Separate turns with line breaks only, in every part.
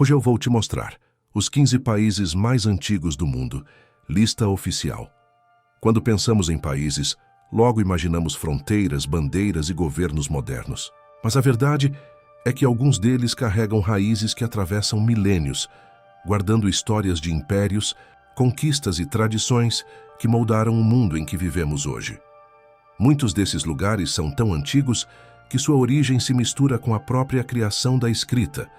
Hoje eu vou te mostrar os 15 países mais antigos do mundo, lista oficial. Quando pensamos em países, logo imaginamos fronteiras, bandeiras e governos modernos. Mas a verdade é que alguns deles carregam raízes que atravessam milênios, guardando histórias de impérios, conquistas e tradições que moldaram o mundo em que vivemos hoje. Muitos desses lugares são tão antigos que sua origem se mistura com a própria criação da escrita,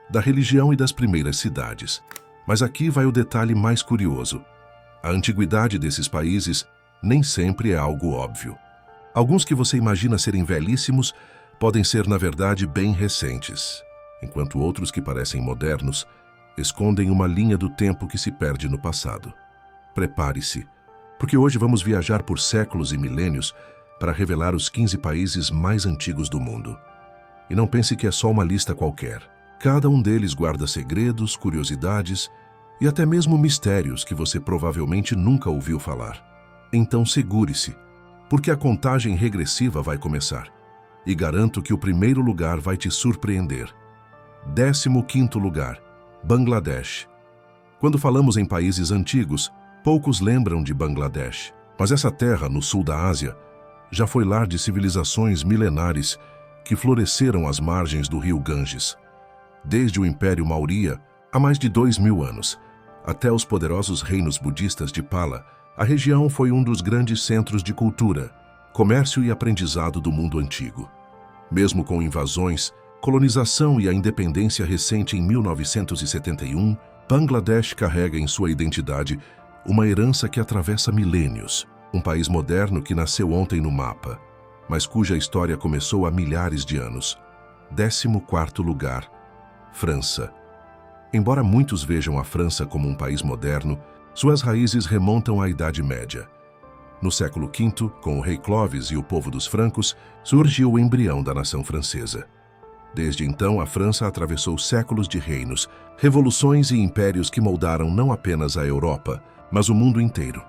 da religião e das primeiras cidades. Mas aqui vai o detalhe mais curioso. A antiguidade desses países nem sempre é algo óbvio. Alguns que você imagina serem velhíssimos podem ser, na verdade, bem recentes, enquanto outros que parecem modernos escondem uma linha do tempo que se perde no passado. Prepare-se, porque hoje vamos viajar por séculos e milênios para revelar os 15 países mais antigos do mundo. E não pense que é só uma lista qualquer. Cada um deles guarda segredos, curiosidades e até mesmo mistérios que você provavelmente nunca ouviu falar. Então segure-se, porque a contagem regressiva vai começar. E garanto que o primeiro lugar vai te surpreender. 15º lugar, Bangladesh. Quando falamos em países antigos, poucos lembram de Bangladesh. Mas essa terra, no sul da Ásia, já foi lar de civilizações milenares que floresceram às margens do rio Ganges. Desde o Império Maurya, há mais de 2000 anos, até os poderosos reinos budistas de Pala, a região foi um dos grandes centros de cultura, comércio e aprendizado do mundo antigo. Mesmo com invasões, colonização e a independência recente em 1971, Bangladesh carrega em sua identidade uma herança que atravessa milênios. Um país moderno que nasceu ontem no mapa, mas cuja história começou há milhares de anos. 14º lugar, França. Embora muitos vejam a França como um país moderno, suas raízes remontam à Idade Média. No século V, com o rei Clovis e o povo dos francos, surgiu o embrião da nação francesa. Desde então, a França atravessou séculos de reinos, revoluções e impérios que moldaram não apenas a Europa, mas o mundo inteiro.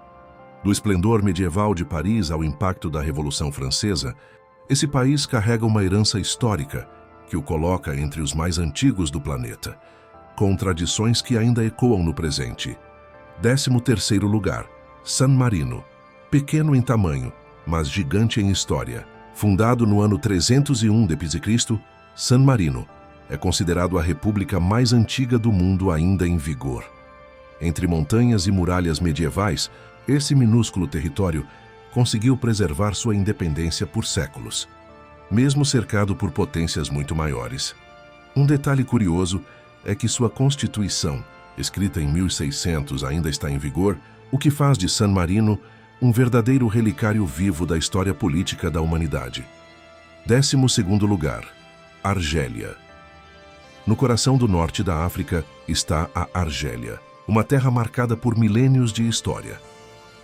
Do esplendor medieval de Paris ao impacto da Revolução Francesa, esse país carrega uma herança histórica que o coloca entre os mais antigos do planeta, com tradições que ainda ecoam no presente. 13º lugar, San Marino. Pequeno em tamanho, mas gigante em história. Fundado no ano 301 d.C., San Marino é considerado a república mais antiga do mundo ainda em vigor. Entre montanhas e muralhas medievais, esse minúsculo território conseguiu preservar sua independência por séculos, mesmo cercado por potências muito maiores. Um detalhe curioso é que sua Constituição, escrita em 1600, ainda está em vigor, o que faz de San Marino um verdadeiro relicário vivo da história política da humanidade. 12º lugar, Argélia. No coração do norte da África está a Argélia, uma terra marcada por milênios de história.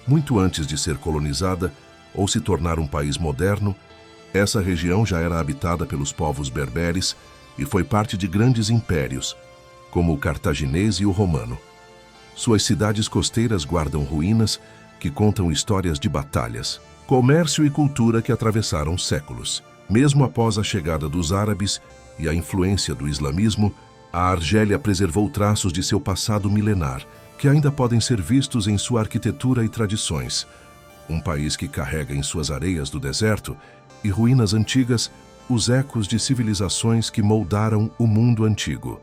Muito antes de ser colonizada ou se tornar um país moderno, essa região já era habitada pelos povos berberes e foi parte de grandes impérios, como o cartaginês e o romano. Suas cidades costeiras guardam ruínas que contam histórias de batalhas, comércio e cultura que atravessaram séculos. Mesmo após a chegada dos árabes e a influência do islamismo, a Argélia preservou traços de seu passado milenar, que ainda podem ser vistos em sua arquitetura e tradições. Um país que carrega em suas areias do deserto e ruínas antigas os ecos de civilizações que moldaram o mundo antigo.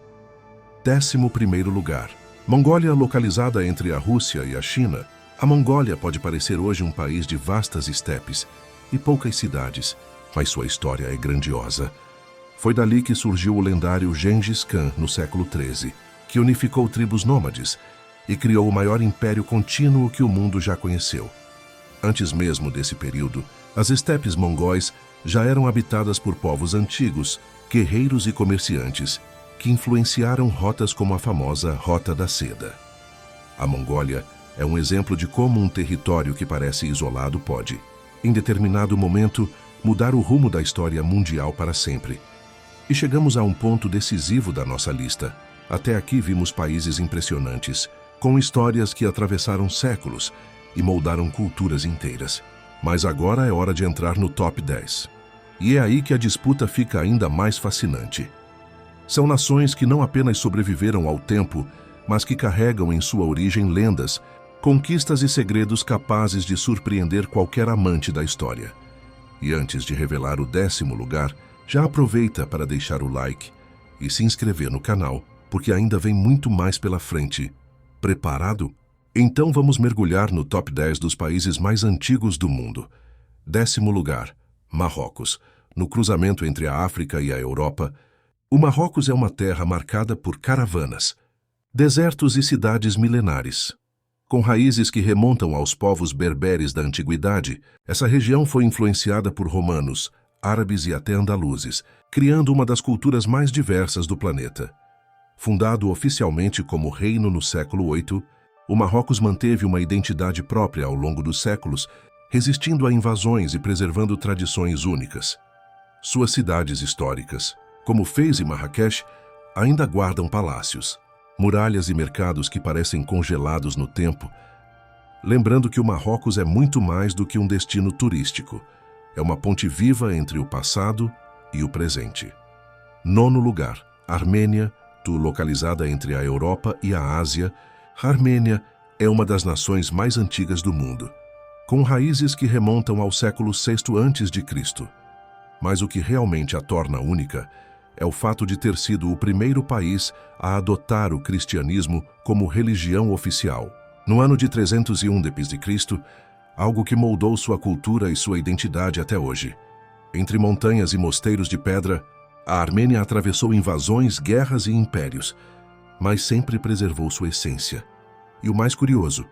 11º lugar, Mongólia. Localizada entre a Rússia e a China, a Mongólia pode parecer hoje um país de vastas estepes e poucas cidades, mas sua história é grandiosa. Foi dali que surgiu o lendário Gengis Khan no século XIII, que unificou tribos nômades e criou o maior império contínuo que o mundo já conheceu. Antes mesmo desse período, as estepes mongóis já eram habitadas por povos antigos, guerreiros e comerciantes, que influenciaram rotas como a famosa Rota da Seda. A Mongólia é um exemplo de como um território que parece isolado pode, em determinado momento, mudar o rumo da história mundial para sempre. E chegamos a um ponto decisivo da nossa lista. Até aqui vimos países impressionantes, com histórias que atravessaram séculos e moldaram culturas inteiras. Mas agora é hora de entrar no top 10. E é aí que a disputa fica ainda mais fascinante. São nações que não apenas sobreviveram ao tempo, mas que carregam em sua origem lendas, conquistas e segredos capazes de surpreender qualquer amante da história. E antes de revelar o 10º lugar, já aproveita para deixar o like e se inscrever no canal, porque ainda vem muito mais pela frente. Preparado? Então vamos mergulhar no top 10 dos países mais antigos do mundo. 10º lugar, Marrocos. No cruzamento entre a África e a Europa, o Marrocos é uma terra marcada por caravanas, desertos e cidades milenares. Com raízes que remontam aos povos berberes da antiguidade, essa região foi influenciada por romanos, árabes e até andaluzes, criando uma das culturas mais diversas do planeta. Fundado oficialmente como reino no século VIII, o Marrocos manteve uma identidade própria ao longo dos séculos, resistindo a invasões e preservando tradições únicas. Suas cidades históricas, como Fez e Marrakech, ainda guardam palácios, muralhas e mercados que parecem congelados no tempo, lembrando que o Marrocos é muito mais do que um destino turístico. É uma ponte viva entre o passado e o presente. 9º lugar, Armênia, localizada entre a Europa e a Ásia. A Armênia é uma das nações mais antigas do mundo, com raízes que remontam ao século VI a.C. Mas o que realmente a torna única é o fato de ter sido o primeiro país a adotar o cristianismo como religião oficial. No ano de 301 d.C., algo que moldou sua cultura e sua identidade até hoje. Entre montanhas e mosteiros de pedra, a Armênia atravessou invasões, guerras e impérios, mas sempre preservou sua essência. E o mais curioso,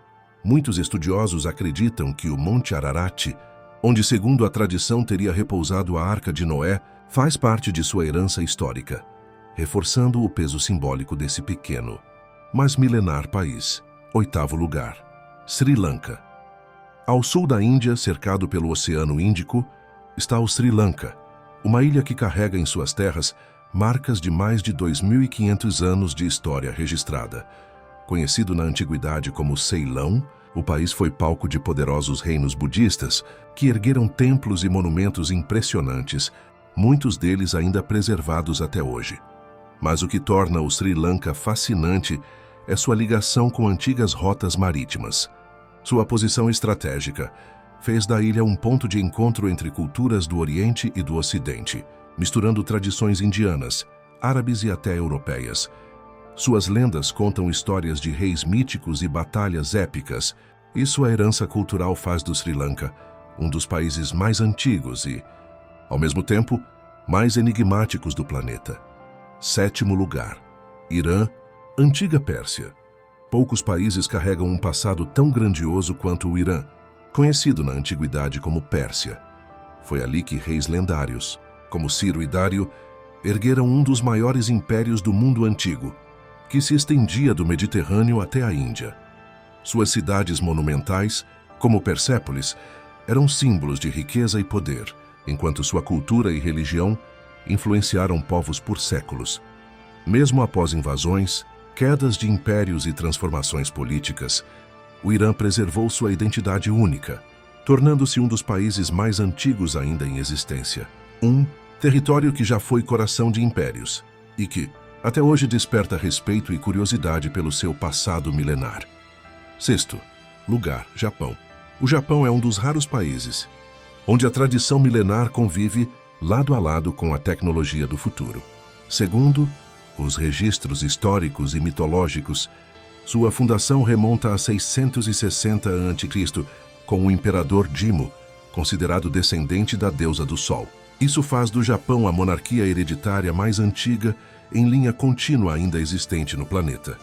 muitos estudiosos acreditam que o Monte Ararat, onde segundo a tradição teria repousado a Arca de Noé, faz parte de sua herança histórica, reforçando o peso simbólico desse pequeno, mas milenar país. 8º lugar, Sri Lanka. Ao sul da Índia, cercado pelo Oceano Índico, está o Sri Lanka, uma ilha que carrega em suas terras marcas de mais de 2.500 anos de história registrada. Conhecido na antiguidade como Ceilão, o país foi palco de poderosos reinos budistas que ergueram templos e monumentos impressionantes, muitos deles ainda preservados até hoje. Mas o que torna o Sri Lanka fascinante é sua ligação com antigas rotas marítimas. Sua posição estratégica fez da ilha um ponto de encontro entre culturas do Oriente e do Ocidente, misturando tradições indianas, árabes e até europeias. Suas lendas contam histórias de reis míticos e batalhas épicas, e sua herança cultural faz do Sri Lanka um dos países mais antigos e, ao mesmo tempo, mais enigmáticos do planeta. 7º lugar, Irã, antiga Pérsia. Poucos países carregam um passado tão grandioso quanto o Irã, conhecido na antiguidade como Pérsia. Foi ali que reis lendários, como Ciro e Dário, ergueram um dos maiores impérios do mundo antigo, que se estendia do Mediterrâneo até a Índia. Suas cidades monumentais, como Persépolis, eram símbolos de riqueza e poder, enquanto sua cultura e religião influenciaram povos por séculos. Mesmo após invasões, quedas de impérios e transformações políticas, o Irã preservou sua identidade única, tornando-se um dos países mais antigos ainda em existência. Um território que já foi coração de impérios e que, até hoje, desperta respeito e curiosidade pelo seu passado milenar. 6º lugar, Japão. O Japão é um dos raros países onde a tradição milenar convive lado a lado com a tecnologia do futuro. Segundo os registros históricos e mitológicos, sua fundação remonta a 660 a.C., com o imperador Jimmu, considerado descendente da deusa do Sol. Isso faz do Japão a monarquia hereditária mais antiga em linha contínua ainda existente no planeta.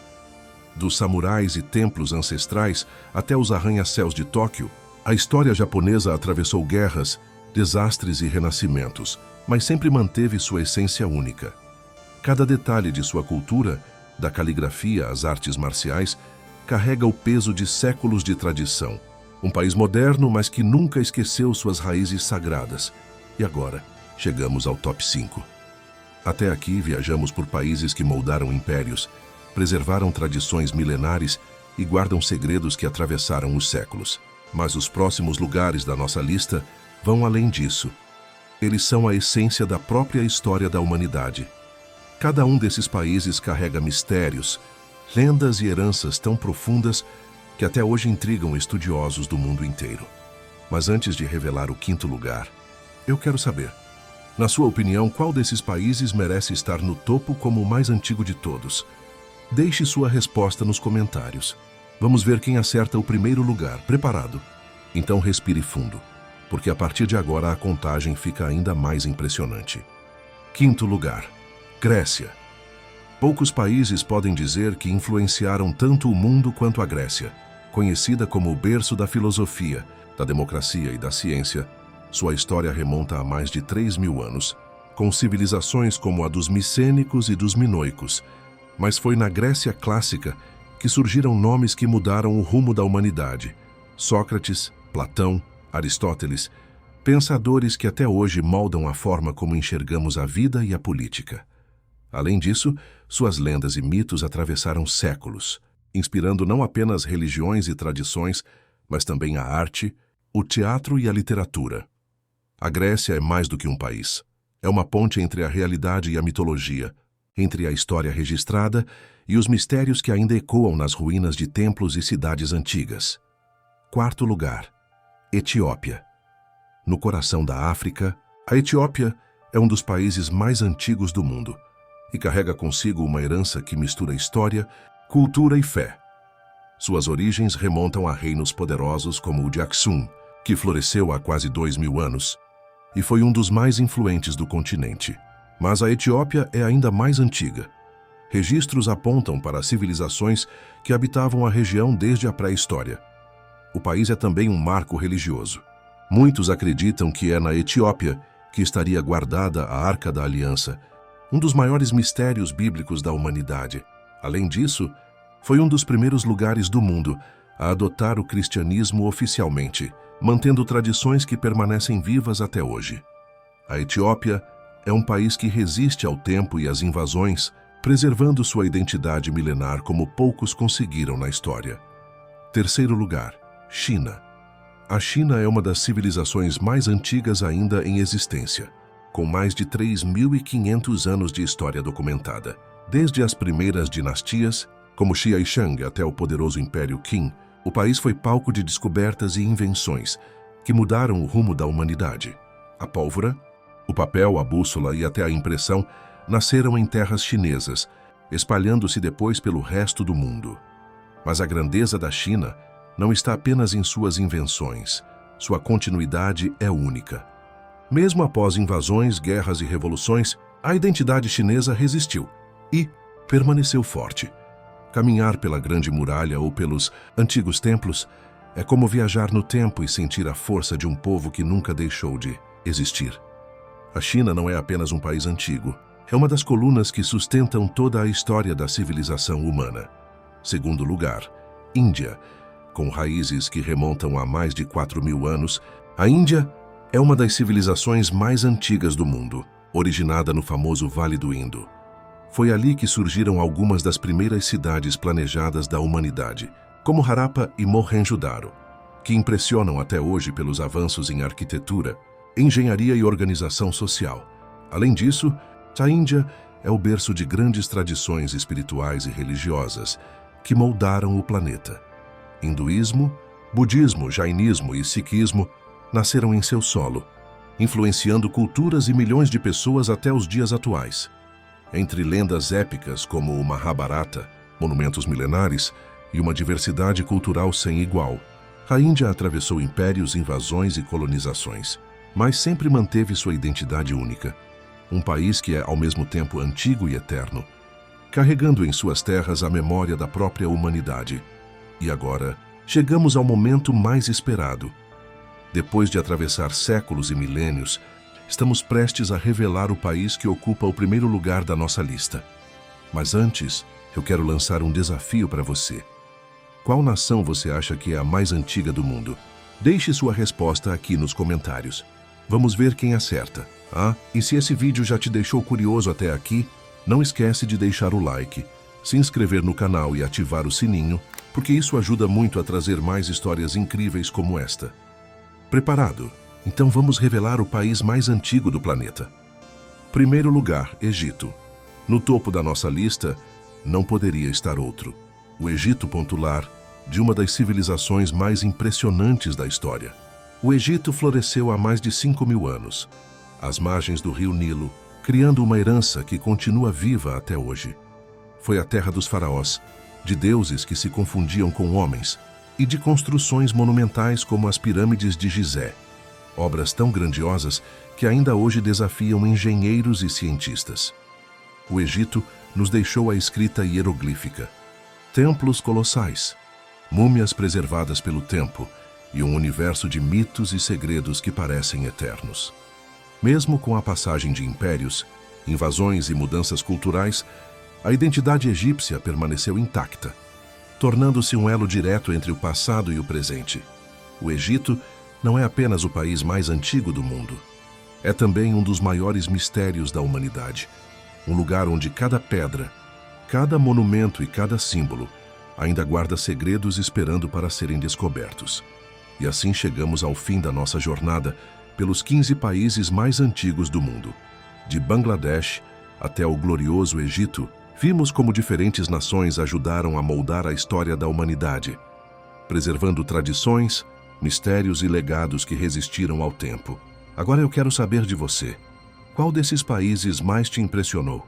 Dos samurais e templos ancestrais até os arranha-céus de Tóquio, a história japonesa atravessou guerras, desastres e renascimentos, mas sempre manteve sua essência única. Cada detalhe de sua cultura, da caligrafia às artes marciais, carrega o peso de séculos de tradição. Um país moderno, mas que nunca esqueceu suas raízes sagradas. E agora, chegamos ao top 5. Até aqui, viajamos por países que moldaram impérios, preservaram tradições milenares e guardam segredos que atravessaram os séculos. Mas os próximos lugares da nossa lista vão além disso. Eles são a essência da própria história da humanidade. Cada um desses países carrega mistérios, lendas e heranças tão profundas que até hoje intrigam estudiosos do mundo inteiro. Mas antes de revelar o quinto lugar, eu quero saber, na sua opinião, qual desses países merece estar no topo como o mais antigo de todos? Deixe sua resposta nos comentários. Vamos ver quem acerta o primeiro lugar. Preparado? Então respire fundo, porque a partir de agora a contagem fica ainda mais impressionante. Quinto lugar, Grécia. Poucos países podem dizer que influenciaram tanto o mundo quanto a Grécia. Conhecida como o berço da filosofia, da democracia e da ciência, sua história remonta a mais de 3.000 anos, com civilizações como a dos micênicos e dos minoicos. Mas foi na Grécia clássica que surgiram nomes que mudaram o rumo da humanidade. Sócrates, Platão, Aristóteles, pensadores que até hoje moldam a forma como enxergamos a vida e a política. Além disso, suas lendas e mitos atravessaram séculos, inspirando não apenas religiões e tradições, mas também a arte, o teatro e a literatura. A Grécia é mais do que um país. É uma ponte entre a realidade e a mitologia, entre a história registrada e os mistérios que ainda ecoam nas ruínas de templos e cidades antigas. Quarto lugar, Etiópia. No coração da África, a Etiópia é um dos países mais antigos do mundo e carrega consigo uma herança que mistura história, cultura e fé. Suas origens remontam a reinos poderosos como o de Aksum, que floresceu há quase 2.000 anos, e foi um dos mais influentes do continente. Mas a Etiópia é ainda mais antiga. Registros apontam para civilizações que habitavam a região desde a pré-história. O país é também um marco religioso. Muitos acreditam que é na Etiópia que estaria guardada a Arca da Aliança, um dos maiores mistérios bíblicos da humanidade. Além disso, foi um dos primeiros lugares do mundo a adotar o cristianismo oficialmente, mantendo tradições que permanecem vivas até hoje. A Etiópia é um país que resiste ao tempo e às invasões, preservando sua identidade milenar como poucos conseguiram na história. Terceiro lugar, China. A China é uma das civilizações mais antigas ainda em existência, com mais de 3.500 anos de história documentada. Desde as primeiras dinastias, como Xia e Shang, até o poderoso Império Qin, o país foi palco de descobertas e invenções que mudaram o rumo da humanidade. A pólvora, o papel, a bússola e até a impressão nasceram em terras chinesas, espalhando-se depois pelo resto do mundo. Mas a grandeza da China não está apenas em suas invenções. Sua continuidade é única. Mesmo após invasões, guerras e revoluções, a identidade chinesa resistiu e permaneceu forte. Caminhar pela Grande Muralha ou pelos antigos templos é como viajar no tempo e sentir a força de um povo que nunca deixou de existir. A China não é apenas um país antigo, é uma das colunas que sustentam toda a história da civilização humana. Segundo lugar, Índia. Com raízes que remontam a mais de 4.000 anos, a Índia é uma das civilizações mais antigas do mundo, originada no famoso Vale do Indo. Foi ali que surgiram algumas das primeiras cidades planejadas da humanidade, como Harappa e Mohenjo-Daro, que impressionam até hoje pelos avanços em arquitetura, engenharia e organização social. Além disso, a Índia é o berço de grandes tradições espirituais e religiosas que moldaram o planeta. Hinduísmo, budismo, jainismo e sikhismo nasceram em seu solo, influenciando culturas e milhões de pessoas até os dias atuais. Entre lendas épicas como o Mahabharata, monumentos milenares e uma diversidade cultural sem igual, a Índia atravessou impérios, invasões e colonizações, mas sempre manteve sua identidade única. Um país que é ao mesmo tempo antigo e eterno, carregando em suas terras a memória da própria humanidade. E agora, chegamos ao momento mais esperado. Depois de atravessar séculos e milênios, estamos prestes a revelar o país que ocupa o primeiro lugar da nossa lista. Mas antes, eu quero lançar um desafio para você. Qual nação você acha que é a mais antiga do mundo? Deixe sua resposta aqui nos comentários. Vamos ver quem acerta. E se esse vídeo já te deixou curioso até aqui, não esquece de deixar o like, se inscrever no canal e ativar o sininho, porque isso ajuda muito a trazer mais histórias incríveis como esta. Preparado? Então vamos revelar o país mais antigo do planeta. Primeiro lugar, Egito. No topo da nossa lista, não poderia estar outro: o Egito pontular, de uma das civilizações mais impressionantes da história. O Egito floresceu há mais de 5.000 anos, às margens do rio Nilo, criando uma herança que continua viva até hoje. Foi a terra dos faraós, de deuses que se confundiam com homens, e de construções monumentais como as pirâmides de Gizé, obras tão grandiosas que ainda hoje desafiam engenheiros e cientistas. O Egito nos deixou a escrita hieroglífica, templos colossais, múmias preservadas pelo tempo e um universo de mitos e segredos que parecem eternos. Mesmo com a passagem de impérios, invasões e mudanças culturais, a identidade egípcia permaneceu intacta, tornando-se um elo direto entre o passado e o presente. O Egito não é apenas o país mais antigo do mundo, é também um dos maiores mistérios da humanidade, um lugar onde cada pedra, cada monumento e cada símbolo ainda guarda segredos esperando para serem descobertos. E assim chegamos ao fim da nossa jornada pelos 15 países mais antigos do mundo. De Bangladesh até o glorioso Egito, vimos como diferentes nações ajudaram a moldar a história da humanidade, preservando tradições, mistérios e legados que resistiram ao tempo. Agora eu quero saber de você. Qual desses países mais te impressionou?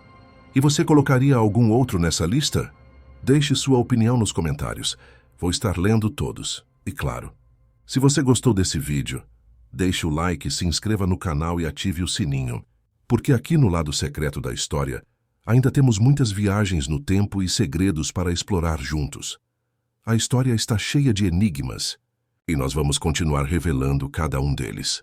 E você colocaria algum outro nessa lista? Deixe sua opinião nos comentários. Vou estar lendo todos. E claro, se você gostou desse vídeo, deixe o like, se inscreva no canal e ative o sininho, porque aqui no lado secreto da história, ainda temos muitas viagens no tempo e segredos para explorar juntos. A história está cheia de enigmas, e nós vamos continuar revelando cada um deles.